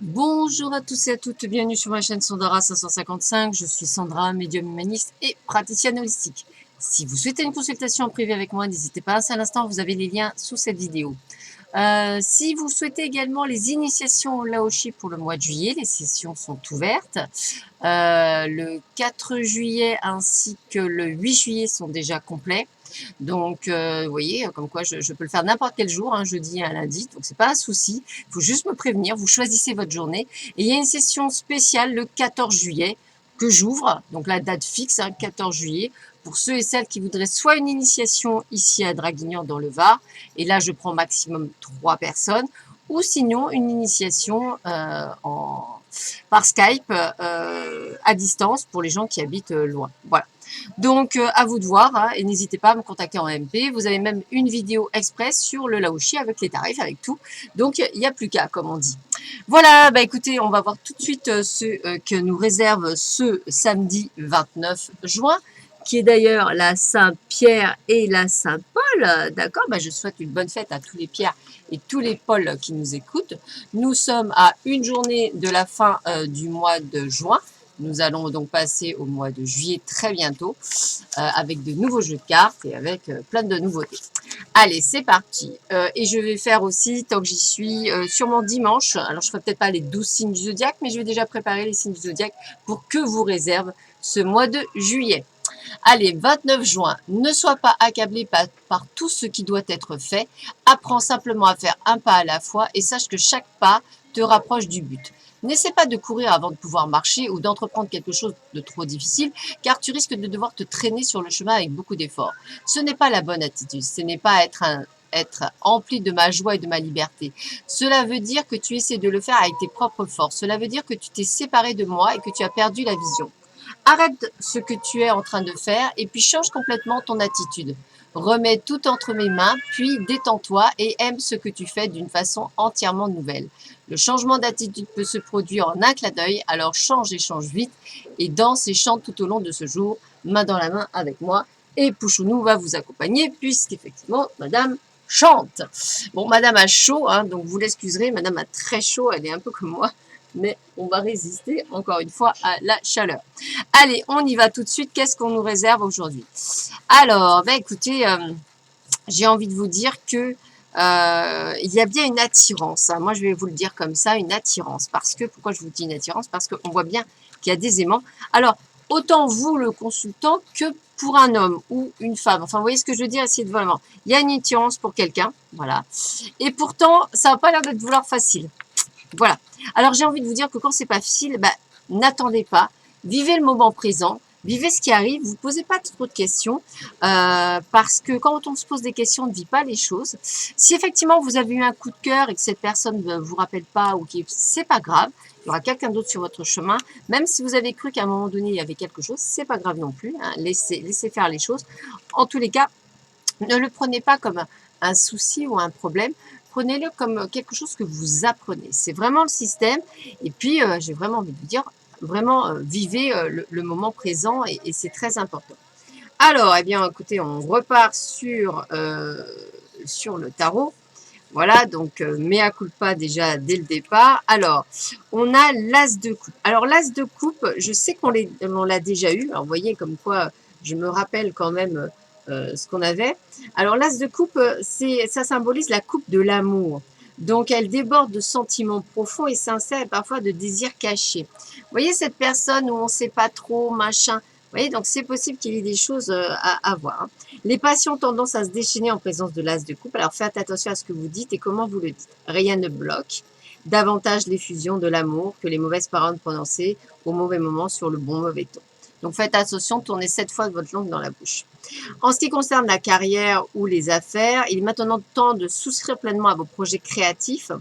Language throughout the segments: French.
Bonjour à tous et à toutes, bienvenue sur ma chaîne Sandara 555. Je suis Sandra, médium humaniste et praticienne holistique. Si vous souhaitez une consultation en privé avec moi, n'hésitez pas, à l'instant, vous avez les liens sous cette vidéo. Si vous souhaitez également les initiations au Laoshi pour le mois de juillet, les sessions sont ouvertes. Le 4 juillet ainsi que le 8 juillet sont déjà complets. Donc, vous voyez, comme quoi je peux le faire n'importe quel jour, un jeudi, un lundi, donc c'est pas un souci. Il faut juste me prévenir, vous choisissez votre journée. Et il y a une session spéciale le 14 juillet que j'ouvre, donc la date fixe, 14 juillet, pour ceux et celles qui voudraient soit une initiation ici à Draguignan dans le Var, et là je prends maximum 3 personnes, ou sinon une initiation par Skype à distance pour les gens qui habitent loin. Voilà. Donc, à vous de voir, hein, et n'hésitez pas à me contacter en MP. Vous avez même une vidéo express sur le Laoshi avec les tarifs, avec tout. Donc, il n'y a plus qu'à, comme on dit. Voilà, bah écoutez, on va voir tout de suite ce que nous réserve ce samedi 29 juin, qui est d'ailleurs la Saint-Pierre et la Saint-Paul. D'accord, bah je souhaite une bonne fête à tous les Pierres et tous les Pauls qui nous écoutent. Nous sommes à une journée de la fin du mois de juin. Nous allons donc passer au mois de juillet très bientôt avec de nouveaux jeux de cartes et avec plein de nouveautés. Allez, c'est parti. Et je vais faire aussi, tant que j'y suis, sûrement dimanche. Alors, je ne ferai peut-être pas les 12 signes du zodiaque, mais je vais déjà préparer les signes du zodiaque pour que vous réserve ce mois de juillet. Allez, 29 juin, ne sois pas accablé par tout ce qui doit être fait. Apprends simplement à faire un pas à la fois et sache que chaque pas te rapproche du but. N'essaie pas de courir avant de pouvoir marcher ou d'entreprendre quelque chose de trop difficile, car tu risques de devoir te traîner sur le chemin avec beaucoup d'efforts. Ce n'est pas la bonne attitude, ce n'est pas être empli de ma joie et de ma liberté. Cela veut dire que tu essaies de le faire avec tes propres forces. Cela veut dire que tu t'es séparé de moi et que tu as perdu la vision. Arrête ce que tu es en train de faire et puis change complètement ton attitude. Remets tout entre mes mains, puis détends-toi et aime ce que tu fais d'une façon entièrement nouvelle. Le changement d'attitude peut se produire en un clin d'œil, alors change et change vite et danse et chante tout au long de ce jour, main dans la main avec moi. Et Pouchounou va vous accompagner puisqu'effectivement, madame chante. Bon, madame a chaud, hein, donc vous l'excuserez, madame a très chaud, elle est un peu comme moi, mais on va résister encore une fois à la chaleur. Allez, on y va tout de suite. Qu'est-ce qu'on nous réserve aujourd'hui? Alors, bah, écoutez, j'ai envie de vous dire que il y a bien une attirance. Hein. Moi, je vais vous le dire comme ça, une attirance. Parce que, pourquoi je vous dis une attirance? Parce qu'on voit bien qu'il y a des aimants. Alors, autant vous, le consultant, que pour un homme ou une femme. Enfin, vous voyez ce que je veux dire? Essayez de vraiment. Il y a une attirance pour quelqu'un, voilà. Et pourtant, ça n'a pas l'air d'être vouloir facile. Voilà. Alors, j'ai envie de vous dire que quand c'est pas facile, bah, n'attendez pas. Vivez le moment présent. Vivez ce qui arrive. Vous ne posez pas trop de questions parce que quand on se pose des questions, on ne vit pas les choses. Si effectivement vous avez eu un coup de cœur et que cette personne ne vous rappelle pas ou qui, c'est pas grave. Il y aura quelqu'un d'autre sur votre chemin. Même si vous avez cru qu'à un moment donné il y avait quelque chose, c'est pas grave non plus. Hein. Laissez faire les choses. En tous les cas, ne le prenez pas comme un souci ou un problème. Prenez-le comme quelque chose que vous apprenez. C'est vraiment le système. Et puis, j'ai vraiment envie de vous dire, vraiment, vivez le moment présent et c'est très important. Alors, eh bien, écoutez, on repart sur le tarot. Voilà, donc mea culpa déjà dès le départ. Alors, on a l'as de coupe. Alors, l'as de coupe, je sais qu'on l'a déjà eu. Alors, vous voyez, comme quoi, je me rappelle quand même ce qu'on avait. Alors, l'as de coupe, ça symbolise la coupe de l'amour. Donc, elle déborde de sentiments profonds et sincères et parfois de désirs cachés. Vous voyez cette personne où on ne sait pas trop, machin. Vous voyez, donc c'est possible qu'il y ait des choses à voir. Hein. Les passions ont tendance à se déchaîner en présence de l'as de coupe. Alors faites attention à ce que vous dites et comment vous le dites. Rien ne bloque davantage l'effusion de l'amour que les mauvaises paroles prononcées au mauvais moment sur le bon mauvais ton. Donc faites attention, tournez 7 fois votre langue dans la bouche. En ce qui concerne la carrière ou les affaires, il est maintenant temps de souscrire pleinement à vos projets créatifs.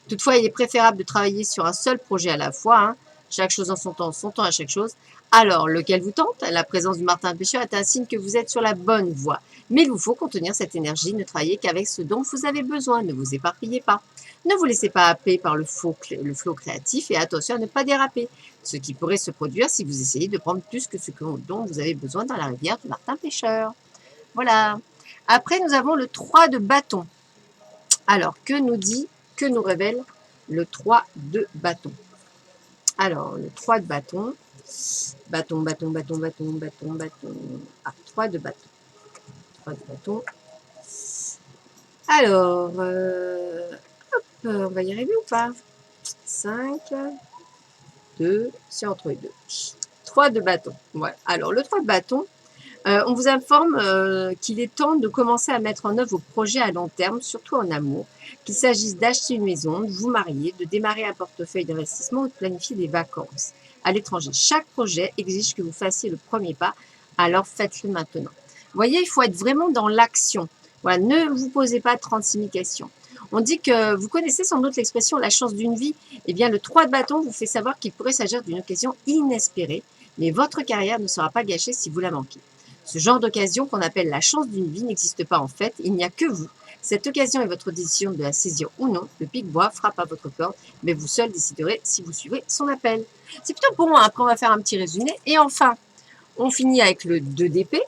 Toutefois, il est préférable de travailler sur un seul projet à la fois. Hein. Chaque chose en son temps à chaque chose. Alors, lequel vous tente? La présence du martin pêcheur est un signe que vous êtes sur la bonne voie. Mais il vous faut contenir cette énergie, ne travaillez qu'avec ce dont vous avez besoin, ne vous éparpillez pas. Ne vous laissez pas happer par le flot créatif et attention à ne pas déraper, ce qui pourrait se produire si vous essayez de prendre plus que ce dont vous avez besoin dans la rivière du martin pêcheur. Voilà. Après, nous avons le 3 de bâton. Alors, que nous dit, que nous révèle le 3 de bâton. Alors, le 3 de bâton. Bâton, bâton, bâton, bâton, bâton, bâton. Ah, 3 de bâton. 3 de bâton. Alors, on va y arriver ou pas? 5, 2, c'est entre les deux. 3 de bâton. Voilà. Alors, le 3 de bâton, on vous informe qu'il est temps de commencer à mettre en œuvre vos projets à long terme, surtout en amour, qu'il s'agisse d'acheter une maison, de vous marier, de démarrer un portefeuille d'investissement ou de planifier des vacances à l'étranger. Chaque projet exige que vous fassiez le premier pas, alors faites-le maintenant. Vous voyez, il faut être vraiment dans l'action. Voilà, ne vous posez pas 36 000 questions. On dit que vous connaissez sans doute l'expression « la chance d'une vie ». Eh bien, le 3 de bâton vous fait savoir qu'il pourrait s'agir d'une occasion inespérée, mais votre carrière ne sera pas gâchée si vous la manquez. Ce genre d'occasion qu'on appelle la chance d'une vie n'existe pas en fait, il n'y a que vous. Cette occasion est votre décision de la saisir ou non. Le pic-bois frappe à votre porte, mais vous seul déciderez si vous suivrez son appel. C'est plutôt bon, hein. Après on va faire un petit résumé. Et enfin, on finit avec le 2 d'épée.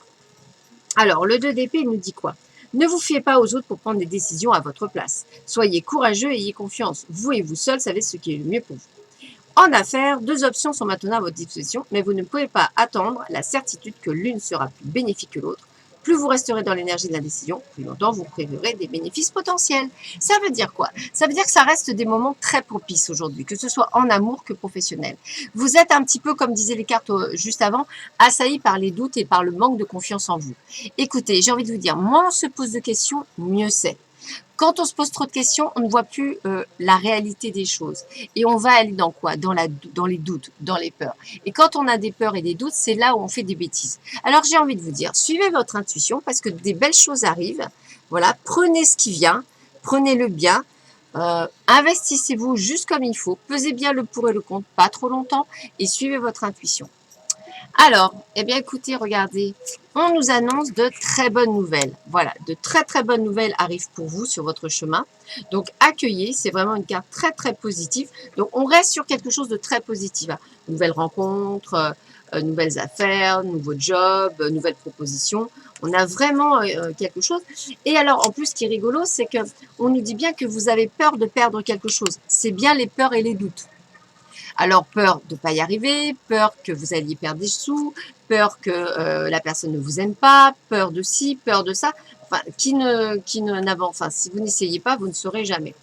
Alors, le 2 d'épée, il nous dit quoi? Ne vous fiez pas aux autres pour prendre des décisions à votre place. Soyez courageux et ayez confiance. Vous et vous seul savez ce qui est le mieux pour vous. En affaires, 2 options sont maintenant à votre disposition, mais vous ne pouvez pas attendre la certitude que l'une sera plus bénéfique que l'autre. Plus vous resterez dans l'énergie de l'indécision, plus longtemps vous préverrez des bénéfices potentiels. Ça veut dire quoi? Ça veut dire que ça reste des moments très propices aujourd'hui, que ce soit en amour que professionnel. Vous êtes un petit peu, comme disaient les cartes juste avant, assailli par les doutes et par le manque de confiance en vous. Écoutez, j'ai envie de vous dire, moins on se pose de questions, mieux c'est. Quand on se pose trop de questions, on ne voit plus la réalité des choses. Et on va aller dans quoi? Dans les doutes, dans les peurs. Et quand on a des peurs et des doutes, c'est là où on fait des bêtises. Alors j'ai envie de vous dire, suivez votre intuition parce que des belles choses arrivent. Voilà, prenez ce qui vient, prenez-le bien. Investissez-vous juste comme il faut. Pesez bien le pour et le contre, pas trop longtemps. Et suivez votre intuition. Alors, eh bien écoutez, regardez, on nous annonce de très bonnes nouvelles. Voilà, de très très bonnes nouvelles arrivent pour vous sur votre chemin. Donc accueillez, c'est vraiment une carte très très positive. Donc on reste sur quelque chose de très positif. Nouvelles rencontres, nouvelles affaires, nouveaux jobs, nouvelles propositions. On a vraiment quelque chose. Et alors en plus, ce qui est rigolo, c'est qu'on nous dit bien que vous avez peur de perdre quelque chose. C'est bien les peurs et les doutes. Alors, peur de ne pas y arriver, peur que vous alliez perdre des sous, peur que la personne ne vous aime pas, peur de ci, peur de ça. Enfin, enfin, si vous n'essayez pas, vous ne saurez jamais.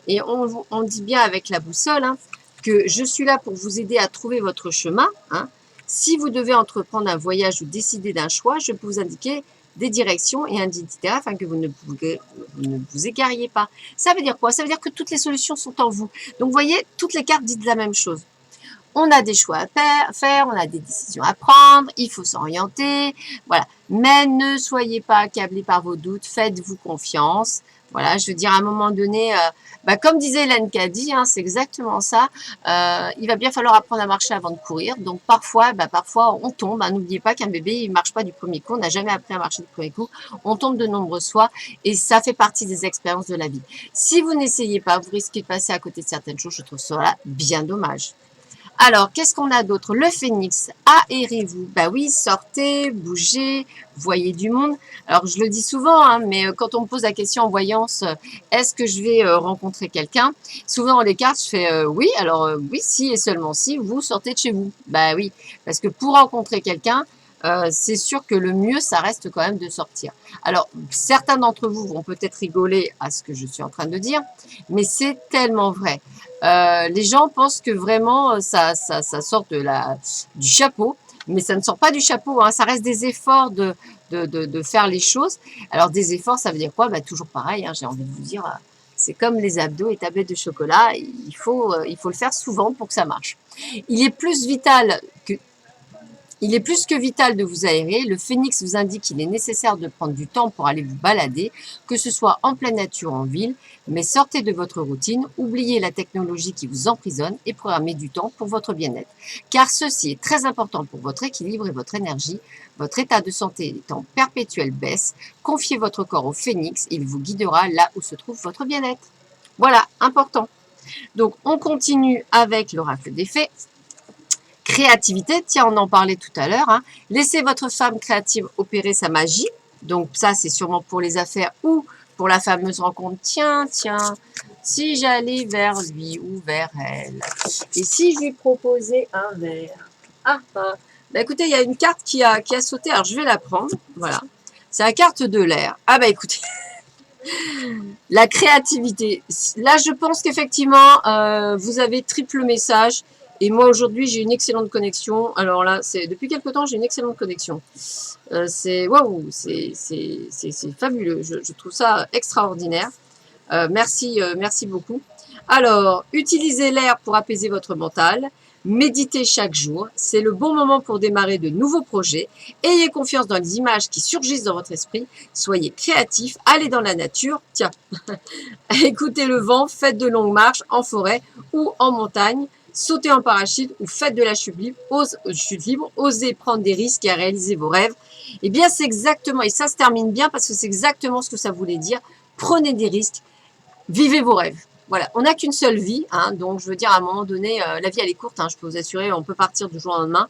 Et on dit bien avec la boussole hein, que je suis là pour vous aider à trouver votre chemin. Hein. Si vous devez entreprendre un voyage ou décider d'un choix, je peux vous indiquer des directions et un itinéraire afin que vous ne vous égariez pas. Ça veut dire quoi? Ça veut dire que toutes les solutions sont en vous. Donc, vous voyez, toutes les cartes disent la même chose. On a des choix à faire, on a des décisions à prendre, il faut s'orienter, voilà. Mais ne soyez pas accablés par vos doutes, faites-vous confiance. Voilà, je veux dire, à un moment donné, comme disait Hélène Caddy, hein, c'est exactement ça. Il va bien falloir apprendre à marcher avant de courir. Donc, parfois on tombe. Hein. N'oubliez pas qu'un bébé, il ne marche pas du premier coup. On n'a jamais appris à marcher du premier coup. On tombe de nombreuses fois et ça fait partie des expériences de la vie. Si vous n'essayez pas, vous risquez de passer à côté de certaines choses. Je trouve ça bien dommage. Alors, qu'est-ce qu'on a d'autre? Le phénix, aérez-vous. Bah oui, sortez, bougez, voyez du monde. Alors, je le dis souvent, hein, mais quand on me pose la question en voyance, est-ce que je vais rencontrer quelqu'un? Souvent, les cartes, je fais oui. Alors, oui, si et seulement si vous sortez de chez vous. Bah oui, parce que pour rencontrer quelqu'un, c'est sûr que le mieux, ça reste quand même de sortir. Alors, certains d'entre vous vont peut-être rigoler à ce que je suis en train de dire, mais c'est tellement vrai. Les gens pensent que vraiment ça sort du chapeau, mais ça ne sort pas du chapeau, hein, ça reste des efforts de faire les choses. Alors des efforts, ça veut dire quoi? Toujours pareil, hein, j'ai envie de vous dire, c'est comme les abdos et tablettes de chocolat, il faut le faire souvent pour que ça marche. Il est plus que vital de vous aérer. Le phénix vous indique qu'il est nécessaire de prendre du temps pour aller vous balader, que ce soit en pleine nature ou en ville, mais sortez de votre routine, oubliez la technologie qui vous emprisonne et programmez du temps pour votre bien-être. Car ceci est très important pour votre équilibre et votre énergie. Votre état de santé est en perpétuelle baisse. Confiez votre corps au phénix, il vous guidera là où se trouve votre bien-être. Voilà, important. Donc, on continue avec l'oracle des fées. Créativité, tiens, on en parlait tout à l'heure. Hein. Laissez votre femme créative opérer sa magie. Donc ça, c'est sûrement pour les affaires ou pour la fameuse rencontre. Tiens, si j'allais vers lui ou vers elle, et si je lui proposais un verre. Bah écoutez, il y a une carte qui a sauté, alors je vais la prendre, voilà. C'est la carte de l'air. Ah bah écoutez, la créativité. Là, je pense qu'effectivement, vous avez triple message. Et moi, aujourd'hui, j'ai une excellente connexion. Alors là, depuis quelque temps, j'ai une excellente connexion. C'est waouh, c'est fabuleux. Je trouve ça extraordinaire. Merci beaucoup. Alors, utilisez l'air pour apaiser votre mental. Méditez chaque jour. C'est le bon moment pour démarrer de nouveaux projets. Ayez confiance dans les images qui surgissent dans votre esprit. Soyez créatif. Allez dans la nature. Tiens, écoutez le vent. Faites de longues marches en forêt ou en montagne. Sautez en parachute ou faites de la chute libre. Osez prendre des risques et réaliser vos rêves. Eh bien, c'est exactement, et ça se termine bien parce que c'est exactement ce que ça voulait dire. Prenez des risques. Vivez vos rêves. Voilà, on n'a qu'une seule vie, hein, donc je veux dire, à un moment donné, la vie elle est courte, hein, je peux vous assurer, on peut partir du jour au lendemain.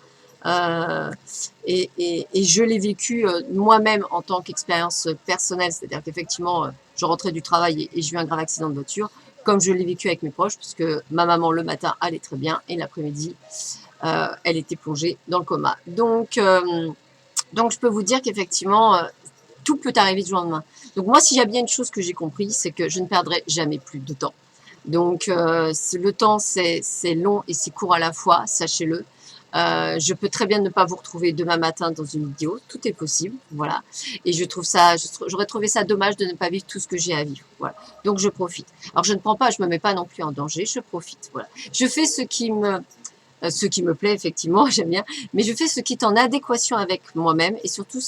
Et je l'ai vécu moi-même en tant qu'expérience personnelle, c'est-à-dire qu'effectivement, je rentrais du travail et j'ai eu un grave accident de voiture, comme je l'ai vécu avec mes proches, puisque ma maman le matin allait très bien et l'après-midi, elle était plongée dans le coma. Donc je peux vous dire qu'effectivement, tout peut arriver du jour au lendemain. Donc moi, s'il y a bien une chose que j'ai compris, c'est que je ne perdrai jamais plus de temps. Donc le temps, c'est long et c'est court à la fois, sachez-le. Je peux très bien ne pas vous retrouver demain matin dans une vidéo, tout est possible, voilà. Et j'aurais trouvé ça dommage de ne pas vivre tout ce que j'ai à vivre, voilà. Donc je profite. Alors je ne prends pas, je me mets pas non plus en danger, je profite, voilà. Je fais ce qui me plaît, effectivement, j'aime bien, mais je fais ce qui est en adéquation avec moi-même et surtout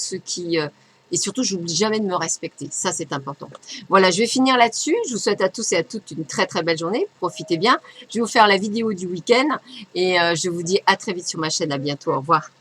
je n'oublie jamais de me respecter. Ça, c'est important. Voilà, je vais finir là-dessus. Je vous souhaite à tous et à toutes une très, très belle journée. Profitez bien. Je vais vous faire la vidéo du week-end et je vous dis à très vite sur ma chaîne. À bientôt. Au revoir.